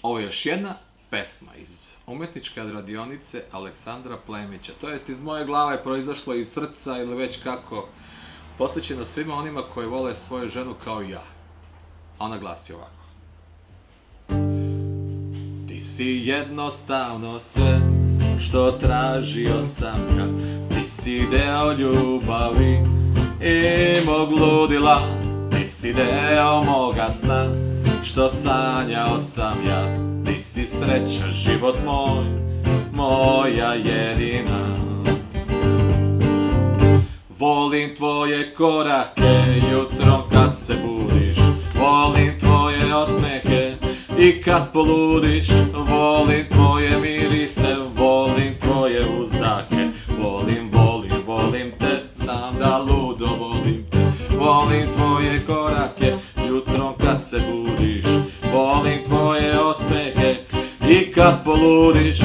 Ovo je još jedna pesma iz umetničke radionice Aleksandra Plemića. To jest iz moje glave proizašlo iz srca ili već kako, posvećena svima onima koji vole svoju ženu kao i ja. A ona glasi ovako. Ti si jednostavno sve što tražio sam ja. Ti si deo ljubavi i mog ludila. Ti si deo moga sna što sanjao sam ja. Ti si sreća, život moj, moja jedina. Volim tvoje korake jutrom kad se budiš. Volim tvoje osmehe i kad poludiš. Volim tvoje mirise, volim tvoje uzdahe. Volim, volim, volim te, znam da ludo volim te. Volim tvoje korake jutrom kad se budiš. Volim tvoje osmehe i kad poludiš.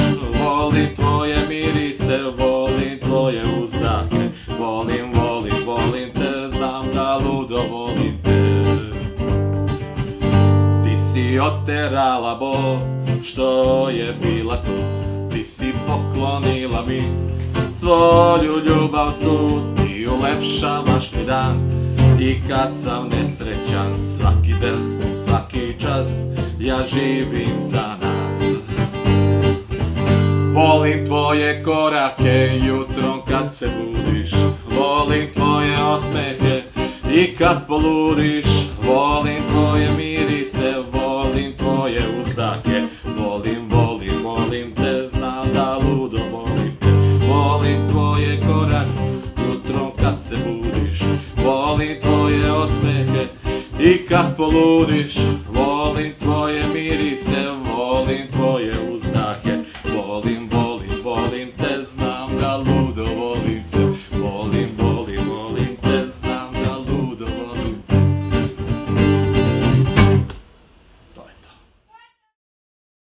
Volim tvoje mirise, volim tvoje uzdahe. Volim, volim, volim te, znam da ludo volim te. Ti si oterala bol što je bila tu. Ti si poklonila mi svoju ljubav svu. Ti ulepšavaš mi dan i kad sam nesrećan. Svaki dan, svaki čas ja živim za nas. Volim tvoje korake jutrom kad se budiš. Volim tvoje osmehe i kad poludiš. Volim tvoje mirise, volim tvoje uzdahe. Volim, volim, volim te, znam da ludo volim te. Volim tvoje korake jutrom kad se budiš. Volim tvoje osmehe i kad poludiš. Volim tvoje mirise, volim tvoje uzdahe. Volim, volim